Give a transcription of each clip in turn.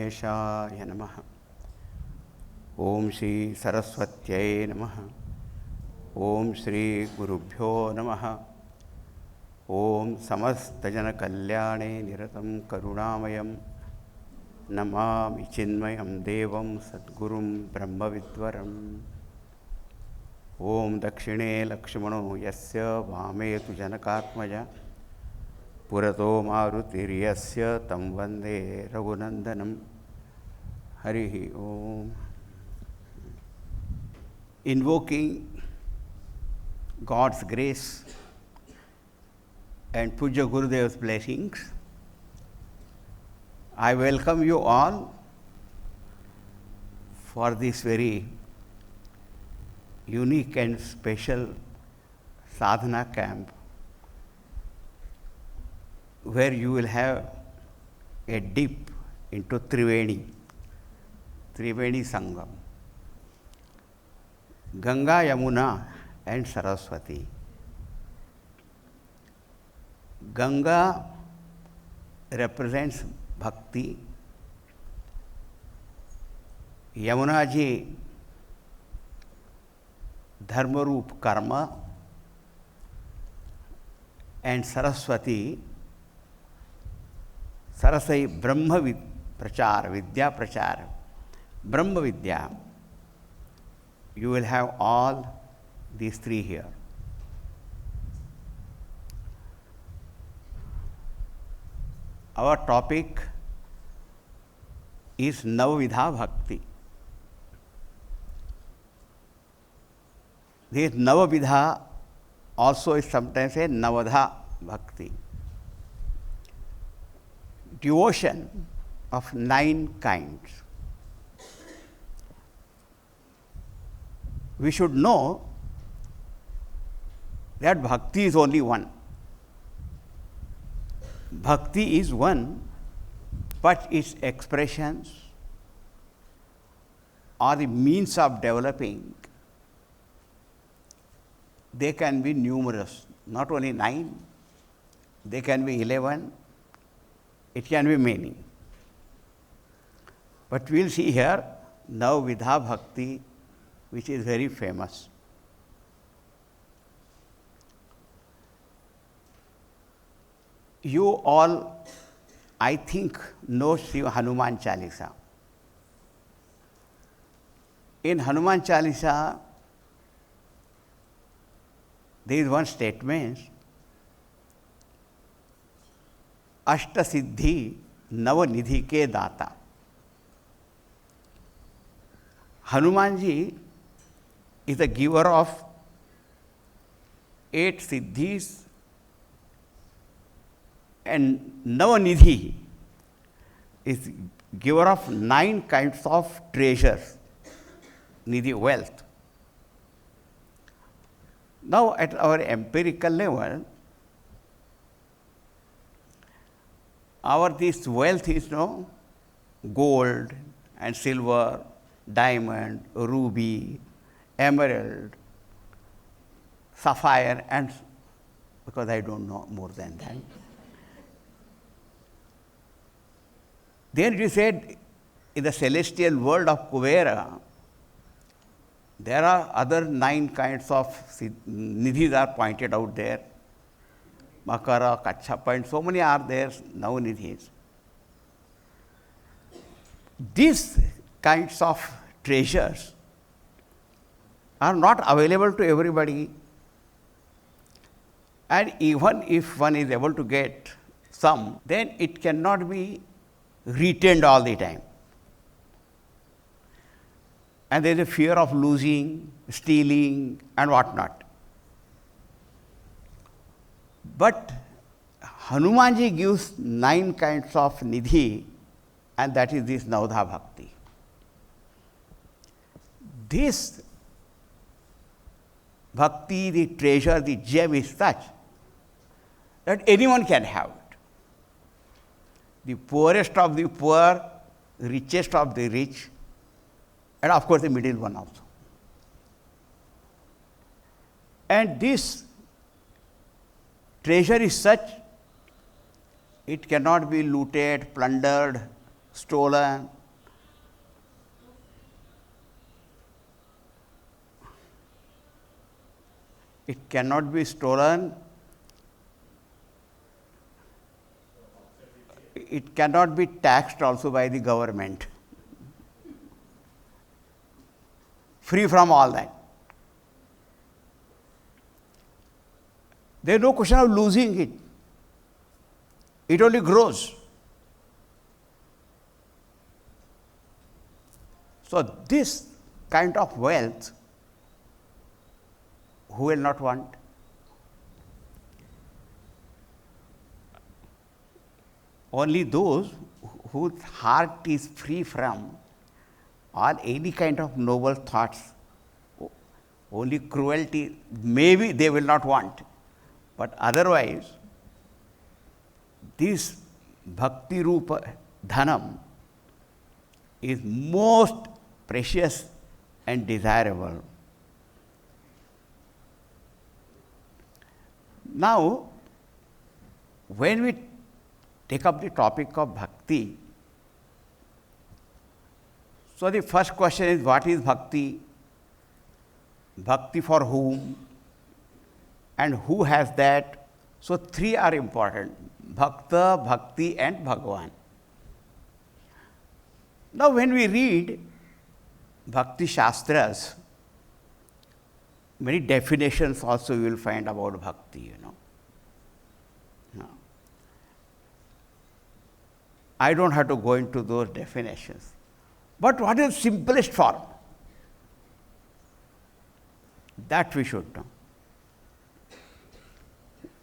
Ganeshaya Namaha. Om Shri Saraswatyai Namaha. Om Shri Gurubhyo Namaha. Om Samastajana Kalyane Niratam Karunamayam Namami Chinmayam Devam Sadgurum Brahmavidvaram. Om Dakshine Lakshmano Yasya Vametu Janakatmaja Purato Marutiriyasya Tam Vande Raghunandanam. Harihi Om. Invoking God's grace and Puja Gurudev's blessings, I welcome you all for this very unique and special sadhana camp, where you will have a dip into Triveni Sangam, Ganga, Yamuna and Saraswati. Ganga represents bhakti, Yamuna ji dharma roop karma, and Saraswati Brahma Prachar, Vidya Prachar, Brahma Vidya. You will have all these three here. Our topic is Navavidha Bhakti. This Navavidha also is sometimes a Navadha Bhakti. Devotion of 9 kinds. We should know that bhakti is only one. Bhakti is one, but its expressions or the means of developing, they can be numerous, not only 9, they can be 11, it can be many. But we will see here Navavidha Bhakti, which is very famous. You all, I think, know Sri Hanuman Chalisa. In Hanuman Chalisa, there is one statement, Ashta Siddhi Navanidhi ke Data. Hanumanji is the giver of 8 siddhis, and Navanidhi is giver of 9 kinds of treasures, nidhi, wealth. Now, at our empirical level, this wealth is gold and silver, diamond, ruby, emerald, sapphire, and because I don't know more than that. Then we said in the celestial world of Kuvera, there are other 9 kinds of nidhis are pointed out there. Makara, Kachapa, and so many are there, now nidhis. These kinds of treasures are not available to everybody, and even if one is able to get some, then it cannot be retained all the time. And there is a fear of losing, stealing, and whatnot. But Hanumanji gives 9 kinds of nidhi, and that is this Navadha Bhakti. This bhakti, the treasure, the gem is such that anyone can have it. The poorest of the poor, richest of the rich, and of course the middle one also. And this treasure is such, it cannot be looted, plundered, stolen, It cannot be stolen. It cannot be taxed also by the government. Free from all that. There is no question of losing it. It only grows. So this kind of wealth, who will not want? Only those whose heart is free from all any kind of noble thoughts, only cruelty, maybe they will not want. But otherwise, this bhakti rupa dhanam is most precious and desirable. Now, when we take up the topic of bhakti, so the first question is, what is bhakti? Bhakti for whom? And who has that? So three are important: Bhakta, Bhakti and Bhagavan. Now when we read Bhakti Shastras, many definitions also you will find about bhakti, I don't have to go into those definitions. But what is simplest form? That we should know.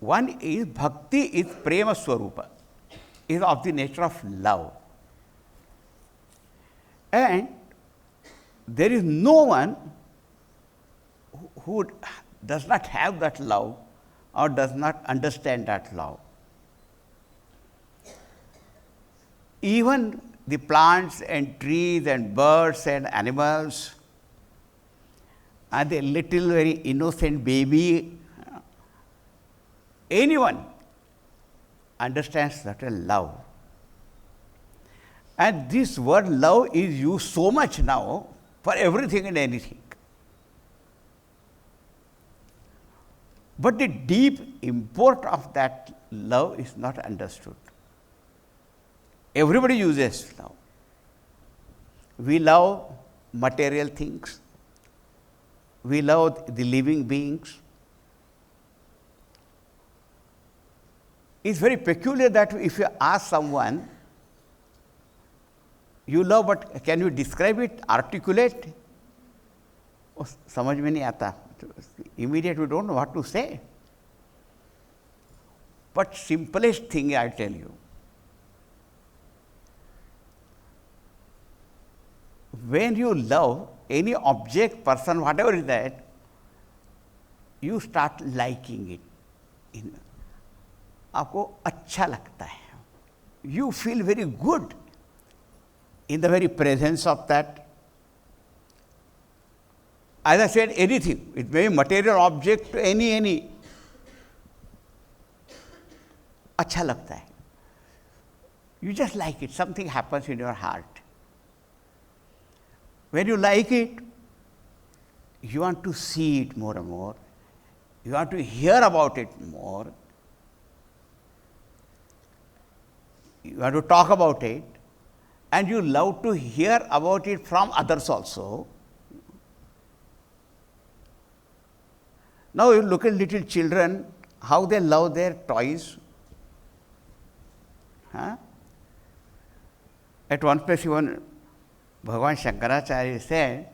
One is bhakti is prema swarupa, is of the nature of love. And there is no one who does not have that love or does not understand that love. Even the plants and trees and birds and animals and the little very innocent baby, anyone understands that love. And this word love is used so much now for everything and anything. But the deep import of that love is not understood. Everybody uses love. We love material things. We love the living beings. It's very peculiar that if you ask someone, you love, but can you describe it, articulate? Oh, समझ में नहीं आता. Immediately we don't know what to say. But simplest thing I tell you, when you love any object, person, whatever is that, you start liking it. आपको अच्छा लगता है. You feel very good in the very presence of that. As I said, anything, it may be material object, any, अच्छा लगता है. You just like it, something happens in your heart. When you like it, you want to see it more and more. You want to hear about it more. You want to talk about it. And you love to hear about it from others also. Now you look at little children, how they love their toys. At one place, even Bhagavan Shankaracharya said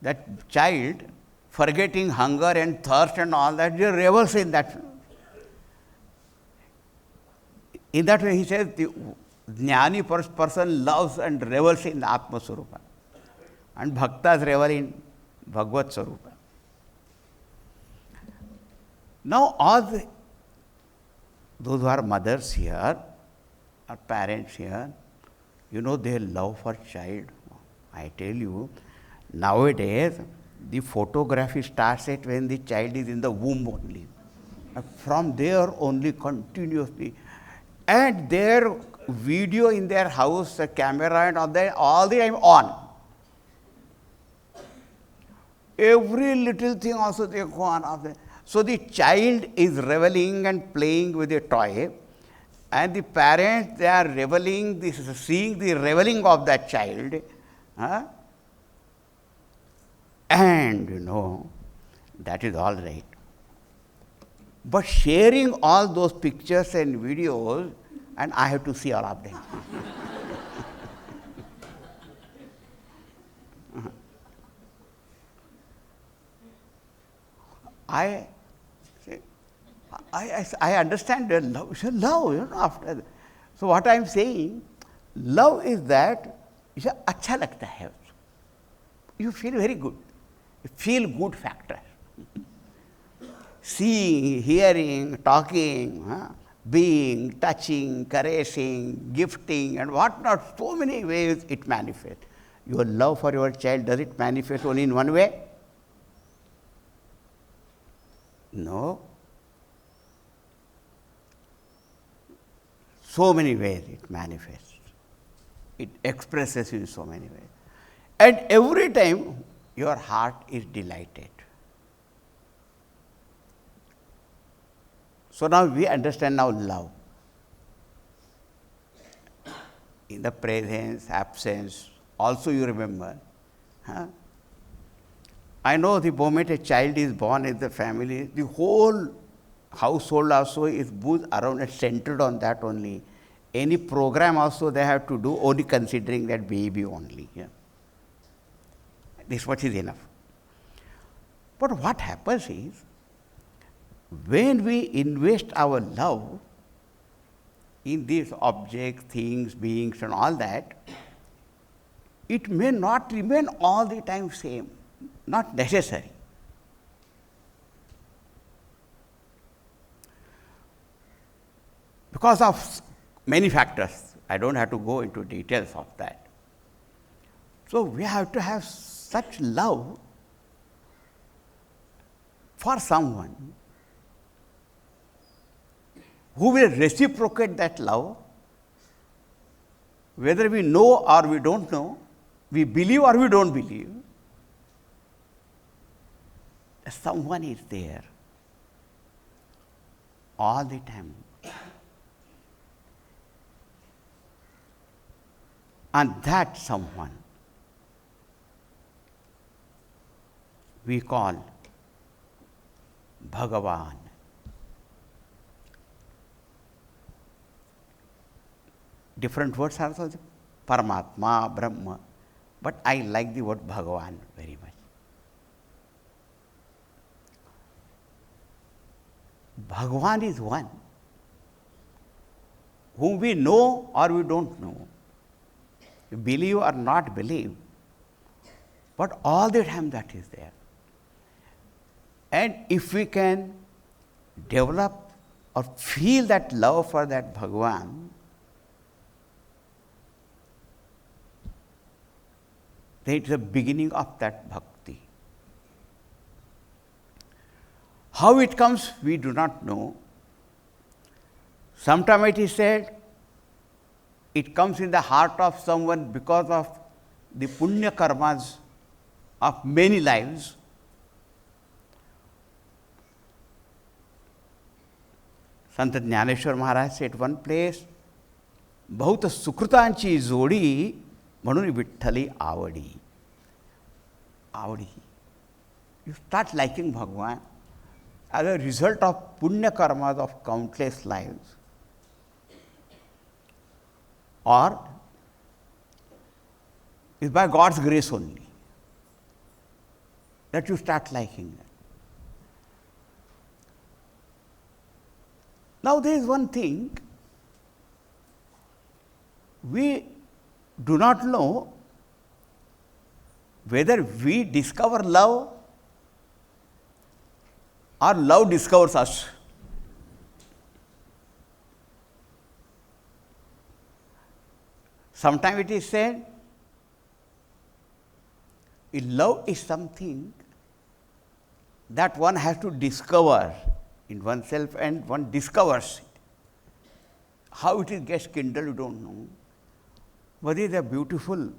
that child, forgetting hunger and thirst and all that, they revels in that. In that way, he says, the jnani person loves and revels in the Atma Swarupa, and bhaktas revel in Bhagavad Swarupa. Now, all those who are mothers here, or parents here, you know their love for child. I tell you, nowadays, the photography starts at when the child is in the womb only. From there only continuously. And their video in their house, the camera and all the time on. Every little thing also they go on after. So the child is reveling and playing with a toy, and the parents, they are reveling, this is seeing the reveling of that child. And that is all right. But sharing all those pictures and videos, and I have to see all of them. I understand that love is love, after that. So what I am saying, love is that, अच्छा लगता है. You feel very good. You feel good factor. Seeing, hearing, talking, being, touching, caressing, gifting, and whatnot, so many ways it manifests. Your love for your child, does it manifest only in one way? No. So many ways it manifests. It expresses in so many ways. And every time your heart is delighted. So now we understand now love. In the presence, absence, also you remember. I know the moment a child is born in the family, the whole household also is built around and centered on that only. Any program also they have to do only considering that baby only. This much is enough. But what happens is, when we invest our love in these objects, things, beings and all that, it may not remain all the time same, not necessary. Because of many factors, I don't have to go into details of that. So we have to have such love for someone who will reciprocate that love, whether we know or we don't know, we believe or we don't believe. Someone is there all the time. And that someone we call Bhagavan. Different words are also paramatma, Brahma, but I like the word Bhagavan very much. Bhagavan is one whom we know or we don't know, believe or not believe, but all the time that is there. And if we can develop or feel that love for that Bhagavan, then it is the beginning of that bhakti. How it comes, we do not know. Sometimes it is said, it comes in the heart of someone because of the punya karmas of many lives. Sant Jnaneshwar Maharaj said one place, बहुत सुकृतांची जोडी म्हणून विठ्ठली आवडी. आवडी. You start liking Bhagavan as a result of punya karmas of countless lives, or is by God's grace only that you start liking that. Now there is one thing, we do not know whether we discover love or love discovers us. Sometimes it is said, love is something that one has to discover in oneself, and one discovers it. How it gets kindled, you don't know. But it is a beautiful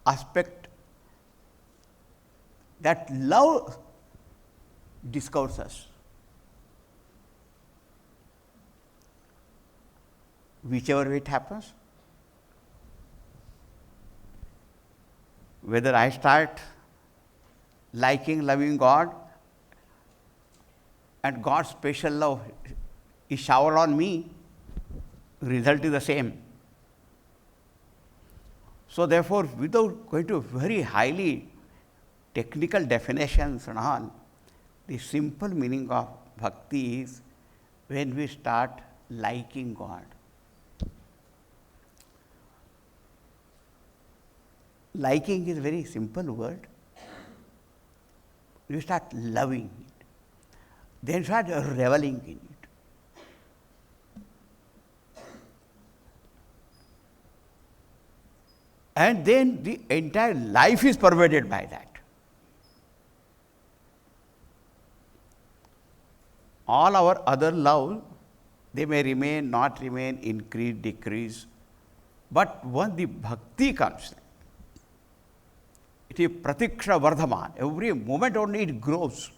aspect that love discovers us. Whichever way it happens, whether I start liking, loving God, and God's special love is showered on me, result is the same. So therefore, without going to very highly technical definitions and all, the simple meaning of bhakti is when we start liking God. Liking is a very simple word. You start loving it. Then start reveling in it. And then the entire life is pervaded by that. All our other love, they may remain, not remain, increase, decrease. But once the bhakti comes, it is pratiksha vardhaman. Every moment only it grows.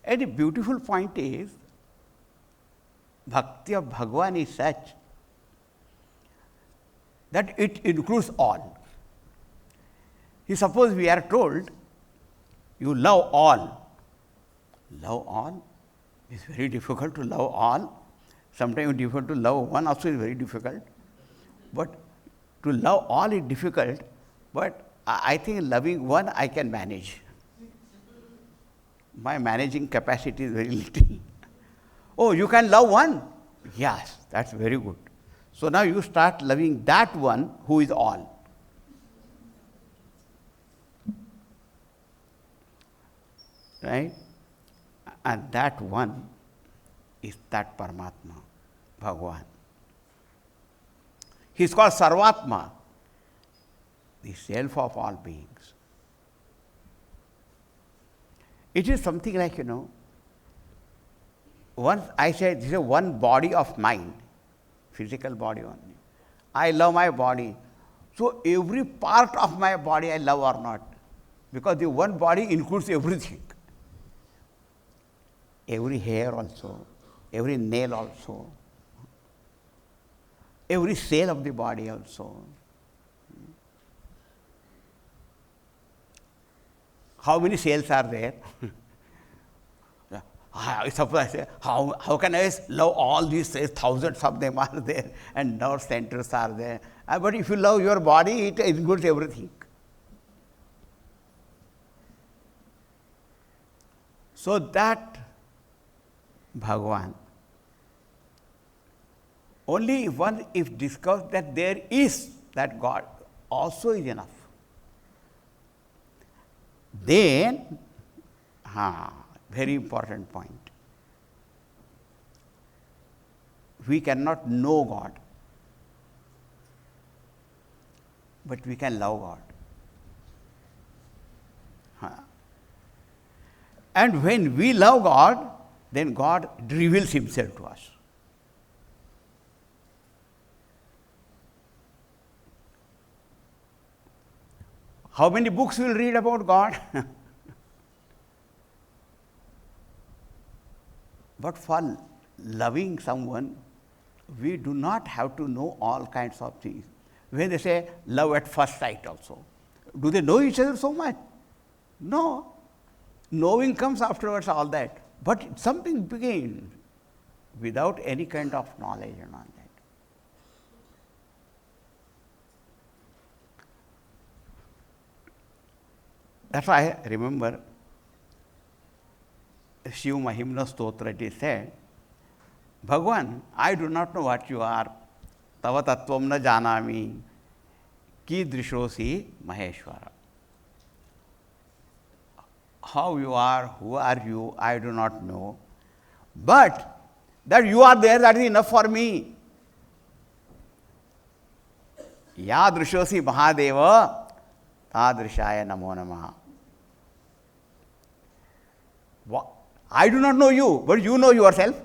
And the beautiful point is, bhakti of Bhagavan is such that it includes all. Suppose we are told, you love all. Love all is very difficult to love all. Sometimes it's difficult to love one also is very difficult. But to love all is difficult, but I think loving one I can manage. My managing capacity is very little. Oh, you can love one? Yes, that's very good. So now you start loving that one who is all. Right? And that one is that paramatma, Bhagavan. He is called Sarvatma, the self of all beings. It is something like, once I said this is one body of mine, physical body only. I love my body. So every part of my body I love or not, because the one body includes everything. Every hair also, every nail also, every cell of the body also. How many cells are there? Suppose I say, how can I love all these cells? Thousands of them are there, and nerve centers are there. But if you love your body, it includes everything. So that Bhagavan, only one if discovers that there is that God also is enough. Then, very important point. We cannot know God, but we can love God. And when we love God, then God reveals Himself to us. How many books we will read about God? But for loving someone, we do not have to know all kinds of things. When they say love at first sight also, do they know each other so much? No. Knowing comes afterwards, all that. But something begins without any kind of knowledge and all that. That's why I remember Shiv Mahimna Stotra, it is said, Bhagavan, I do not know what you are. Tava tattvam na janami, ki drishosi Maheshwara. How you are, who are you, I do not know. But that you are there, that is enough for me. Ya drishosi Mahadeva, tadrishaya namo namaha. I do not know you, but you know yourself.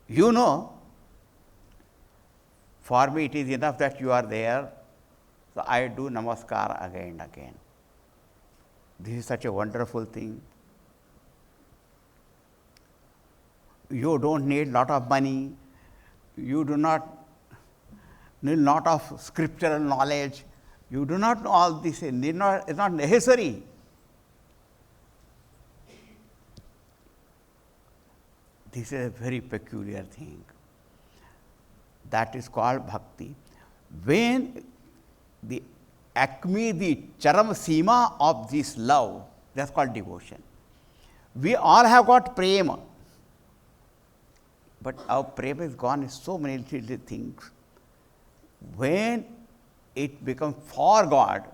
You know, for me it is enough that you are there, So I do namaskar again and again. This is such a wonderful thing. You don't need lot of money. You do not need lot of scriptural knowledge. You do not know all this. It's not necessary. This is a very peculiar thing. That is called bhakti. When the acme, the charam seema of this love, that's called devotion. We all have got prema, but our prema is gone in so many little things. When it becomes for God,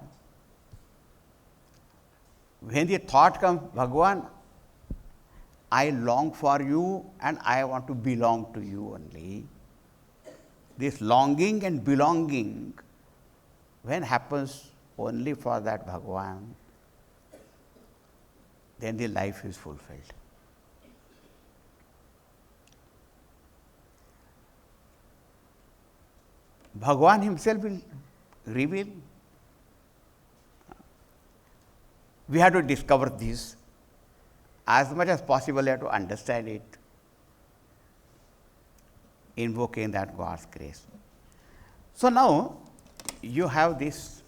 when the thought comes, Bhagavan, I long for you and I want to belong to you only. This longing and belonging, when happens only for that Bhagavan, then the life is fulfilled. Bhagavan himself will reveal. We have to discover this. As much as possible, we have to understand it, invoking that God's grace. So now, you have this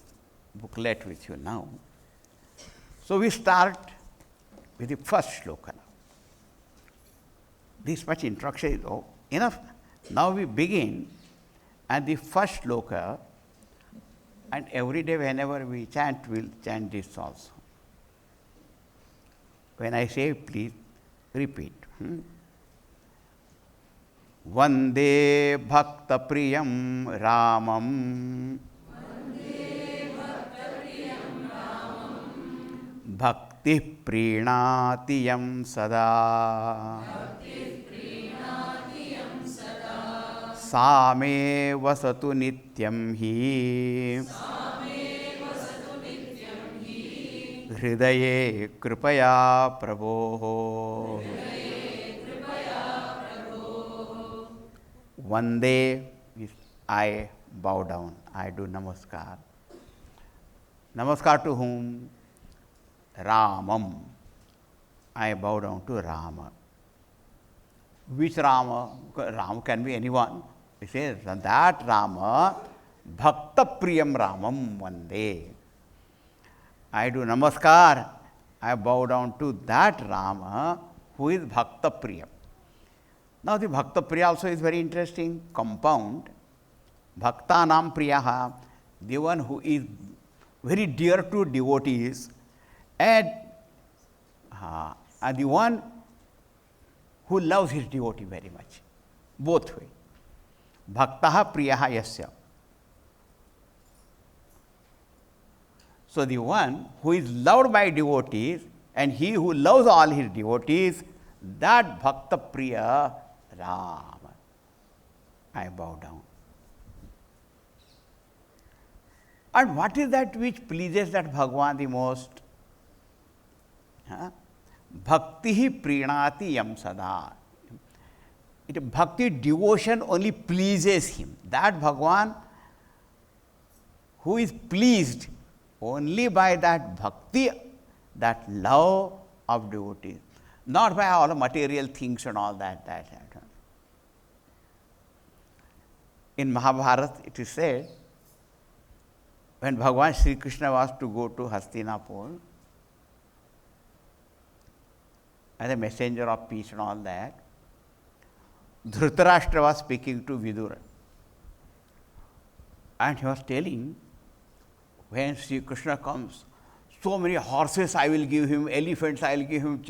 booklet with you now. So we start with the first shloka. This much introduction is enough. Now we begin, and the first shloka, and every day whenever we chant, we'll chant this also. When I say, please repeat. Vande Bhakta Priyam Ramam. Bhakti Prinatiyam Sada. Same Vasatu Nityam Hi. Hridaye Kripaya Prabho. Vande, I bow down, I do namaskar. Namaskar to whom? Ramam. I bow down to Rama. Which Rama? Rama can be anyone. He says that Rama, Bhakta Priyam Ramam Vande. I do namaskar, I bow down to that Rama who is Bhakta Priyam. Now the Bhakta Priya also is very interesting compound. Bhakta Nam Priyaha, the one who is very dear to devotees, and the one who loves his devotee very much. Both way. Bhaktaha Priyaha Yasya. So the one who is loved by devotees and he who loves all his devotees, that Bhakta Priya Rama. I bow down. And what is that which pleases that Bhagavan the most? Bhakti prinati yam sada. Bhakti devotion only pleases him. That Bhagavan who is pleased only by that bhakti, that love of devotees, not by all the material things and all that. In Mahabharata, it is said, when Bhagavan Sri Krishna was to go to Hastinapur as a messenger of peace and all that, Dhritarashtra was speaking to Vidura. And he was telling, when Sri Krishna comes, so many horses I will give him, elephants I will give him,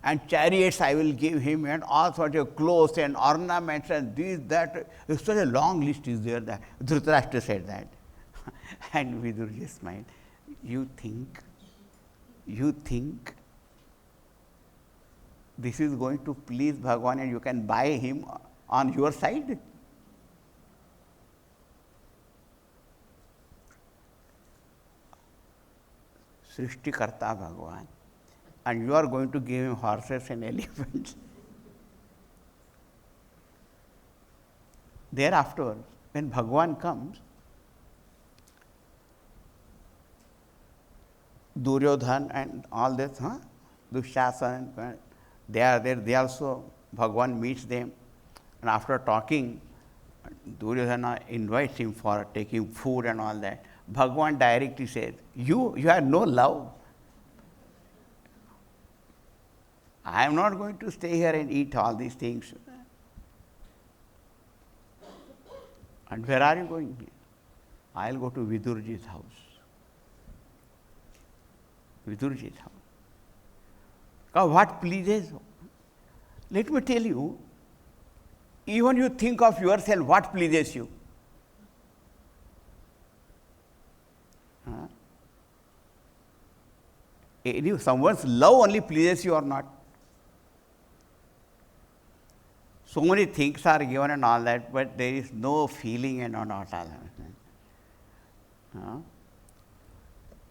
and chariots I will give him, and all sorts of clothes and ornaments and this, that. Such a long list is there that Dhritarashtra said that. And Vidura just smiled. You think this is going to please Bhagavan and you can buy him on your side? Srishtikarta Bhagavan, and you are going to give him horses and elephants. Thereafter, when Bhagavan comes, Duryodhan and all this, Dushyasan, they are there. They also, Bhagavan meets them. And after talking, Duryodhana invites him for taking food and all that. Bhagavan directly says, you have no love. I am not going to stay here and eat all these things. And where are you going? I'll go to Vidurji's house. Vidurji's house. Now, what pleases? Let me tell you, even you think of yourself, what pleases you? Someone's love only pleases you or not? So many things are given and all that, but there is no feeling and all that.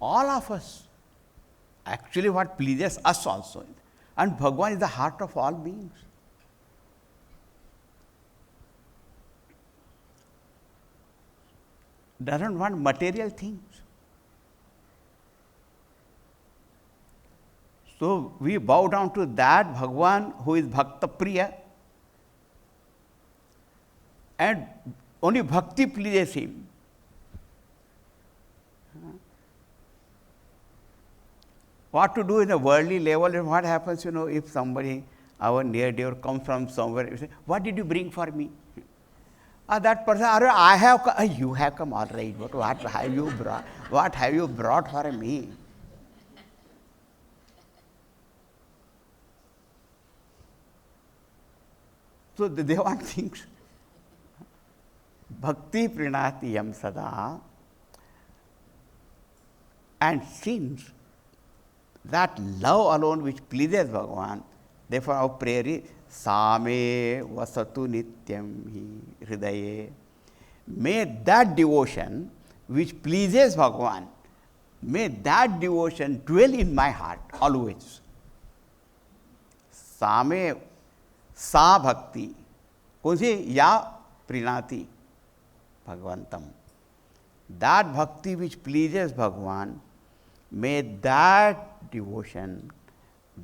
All of us, actually what pleases us also. And Bhagavan is the heart of all beings. Doesn't want material things. So we bow down to that Bhagavan who is Bhakta Priya, and only bhakti pleases him. What to do in a worldly level, and what happens, if somebody, our near dear, comes from somewhere, you say, what did you bring for me? That person, I have come. You have come, all right, but what have you brought? What have you brought for me? So they want things. Bhakti prinati yam sada. And since that love alone which pleases Bhagavan, therefore our prayer is Same vasatu nityam hi hridaye. May that devotion which pleases Bhagavan, may that devotion dwell in my heart always. Same sa bhakti. कौन सी या प्रीणाति भगवंतम. That bhakti which pleases Bhagavan, may that devotion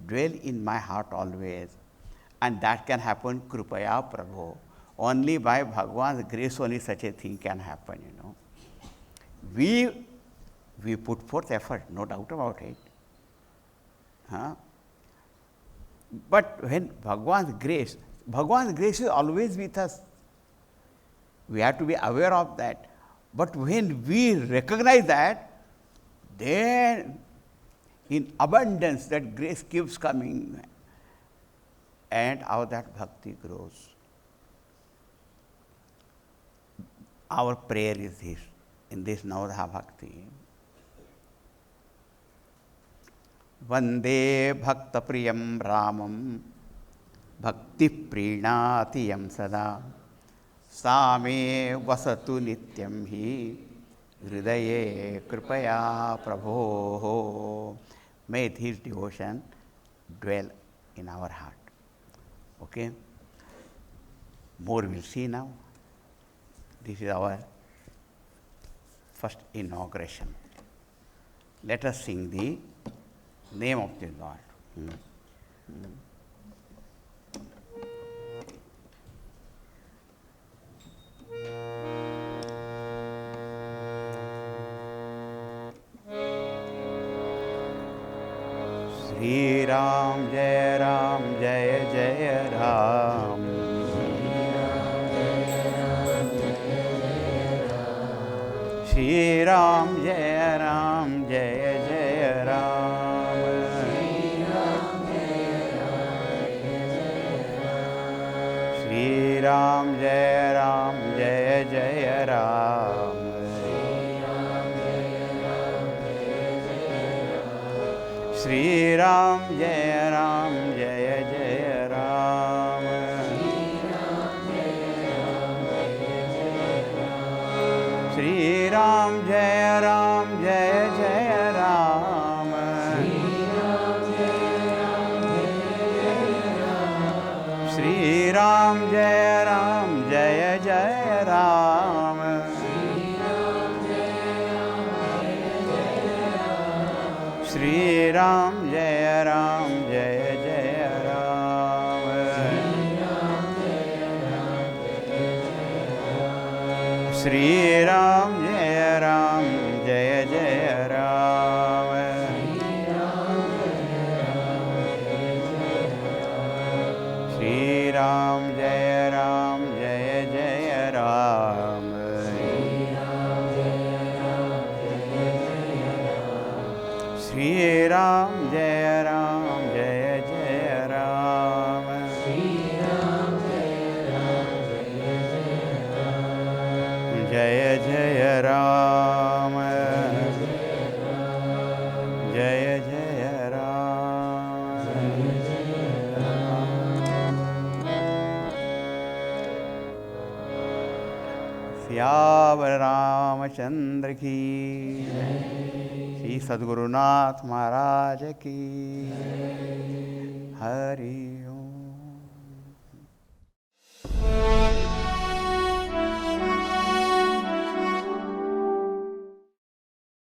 dwell in my heart always, and that can happen kripaya prabho. Only by Bhagavan's grace only such a thing can happen, We put forth effort, no doubt about it. But when Bhagavan's grace is always with us. We have to be aware of that. But when we recognize that, then in abundance that grace keeps coming, and our that bhakti grows. Our prayer is this, in this Navadha Bhakti. Vande Bhakta Priyam Ramam Bhakti Prinati Yam Sada Same Vasatu Nityam Hi Hridaye Kripaya Prabho. May his devotion dwell in our heart. Okay? More we'll see now. This is our first inauguration. Let us sing the name of the Lord. Shri Ram Jaya Jaya Ram. Shri Ram Jaya Jaya Ram. Shri Ram Jaya Jaya Ram. Shri Ram Jaya Jaya Ram. Shri Ram Jaya Jaya Ram. Shri Ram Jaya Jaya Ram. Shri Ram Jaya Ram Jaya Jaya Ram. Shri Ram Jaya Ram Jaya Jaya Ram. Shri Ram Jaya Ram Jaya Jaya Ram. Shri Ram Jaya Ram Jaya Jaya Ram. Jaya Jaya Ram. Jaya Jaya Ram. Syavar Ramachandra ki Shri Sadgurunath Maharaj ki Hari Om.